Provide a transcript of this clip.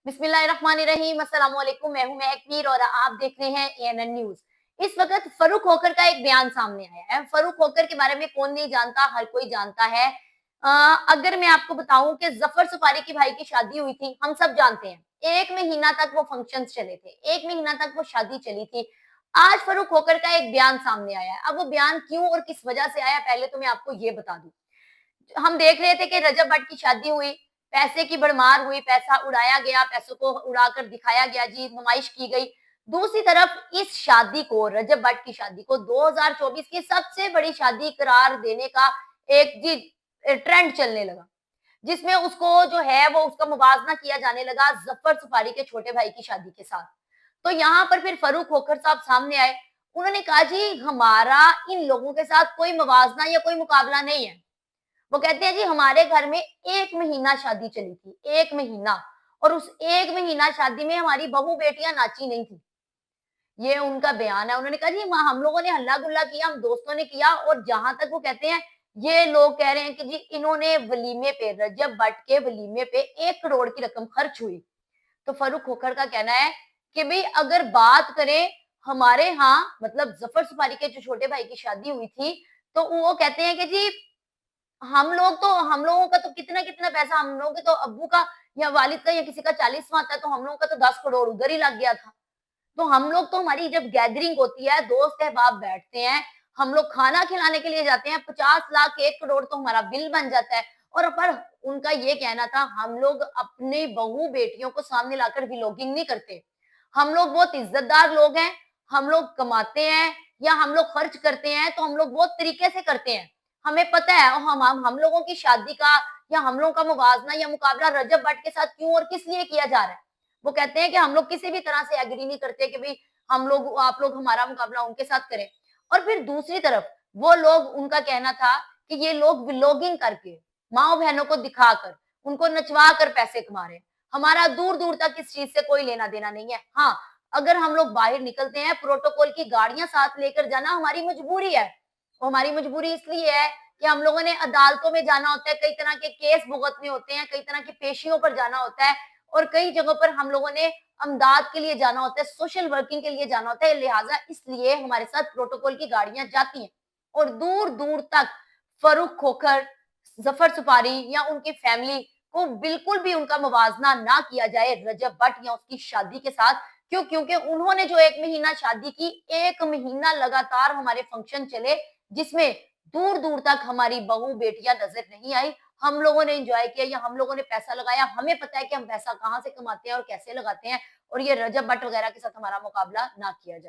बिस्मिल्लाहिर्रहमानिर्रहीम, अस्सलाम वालेकुम। मैं हूं महक मीर और आप देख रहे हैं एएनएन न्यूज। इस वक्त फरूक होकर का एक बयान सामने आया है। फरूक होकर के बारे में कौन नहीं जानता, हर कोई जानता है। अ, अगर मैं आपको बताऊं कि जफर सुपारी की भाई की शादी हुई थी, हम सब जानते हैं। 1 महीना तक वो फंक्शंस चले थे, 1 महीना तक वो शादी चली थी। आज फरूक होकर का एक बयान सामने आया है। अब वो बयान क्यों और किस वजह से आया, पहले तो मैं आपको ये बता दूं। हम देख रहे थे कि रजब भट्ट की शादी हुई, पैसे की भरमार हुई, पैसा उड़ाया गया, पैसों को उड़ाकर दिखाया गया जी, नुमाइश की गई। दूसरी तरफ इस शादी को, रजब भट्ट की शादी को 2024 की सबसे बड़ी शादी करार देने का एक जी ट्रेंड चलने लगा, जिसमें उसको जो है वो उसका मुवाजना किया जाने लगा जफर सुपारी के छोटे भाई की शादी के साथ। तो यहाँ पर फिर फरूक होकर साहब सामने आए। उन्होंने कहा जी हमारा इन लोगों के साथ कोई मुवाजना या कोई मुकाबला नहीं है। वो कहते हैं जी हमारे घर में 1 महीना शादी चली थी, 1 महीना, और उस 1 महीना शादी में हमारी बहू बेटियां नाची नहीं थी। ये उनका बयान है। उन्होंने कहा जी हम लोगों ने हल्ला गुल्ला किया, हम दोस्तों ने किया, और जहां तक वो कहते हैं, ये लोग कह रहे हैं कि जी इन्होंने वलीमे पे, रजब भट्ट के वलीमे पे 1 करोड़ की रकम खर्च हुई। तो फरूक खोखर का कहना है कि भाई अगर बात करें हमारे यहाँ, मतलब जफर सुपारी के जो छोटे भाई की शादी हुई थी, तो वो कहते हैं कि जी हम लोगों का तो कितना-कितना पैसा, हम लोगों के तो अब्बू का या वालिद का या किसी का 40वां आता है, तो हम लोगों का तो 10 करोड़ उधर ही लग गया था। तो हम लोग तो, हमारी जब गैदरिंग होती है, दोस्त अहबाब बैठते हैं, हम लोग खाना खिलाने के लिए जाते हैं, 50 लाख 1 करोड़ तो हमारा बिल बन जाता है। और पर उनका ये कहना था, हम लोग अपनी बहू बेटियों को सामने लाकर व्लॉगिंग नहीं करते। हम लोग बहुत इज्जतदार लोग हैं, हम लोग कमाते हैं या हम लोग खर्च करते हैं तो हम लोग बहुत तरीके से करते हैं। हमें पता है, और हम लोगों की शादी का या हम लोगों का मुवाजना या मुकाबला रजब भट्ट के साथ क्यों और किस लिए किया जा रहा है। वो कहते हैं कि हम लोग किसी भी तरह से एग्री नहीं करते कि भाई हम लोग, आप लोग हमारा मुकाबला उनके साथ करें। और फिर दूसरी तरफ वो लोग, उनका कहना था कि ये लोग व्लॉगिंग करके, माँ बहनों को दिखाकर, उनको नचवा कर पैसे कमा रहे हैं। हमारा दूर दूर तक इस चीज से कोई लेना देना नहीं है। हाँ, अगर हम लोग बाहर निकलते हैं, प्रोटोकॉल की गाड़ियां साथ लेकर जाना हमारी मजबूरी है। वो हमारी मजबूरी इसलिए है कि हम लोगों ने अदालतों में जाना होता है, कई तरह के केस भुगतने होते हैं, कई तरह की पेशियों पर जाना होता है, और कई जगहों पर हम लोगों ने अमदाद के लिए जाना होता है, सोशल वर्किंग के लिए जाना होता है। लिहाजा इसलिए हमारे साथ प्रोटोकॉल की गाड़ियां जाती हैं। और दूर दूर तक फरूक खोखर, जफर सुपारी या उनकी फैमिली को बिल्कुल भी उनका मुवाजना ना किया जाए रजब भट्ट या उसकी शादी के साथ। क्योंकि उन्होंने जो 1 महीना शादी की, 1 महीना लगातार हमारे फंक्शन चले, जिसमें दूर दूर तक हमारी बहू बेटियां नजर नहीं आई। हम लोगों ने एंजॉय किया या हम लोगों ने पैसा लगाया। हमें पता है कि हम पैसा कहाँ से कमाते हैं और कैसे लगाते हैं, और ये रजब भट्ट वगैरह के साथ हमारा मुकाबला ना किया जाए।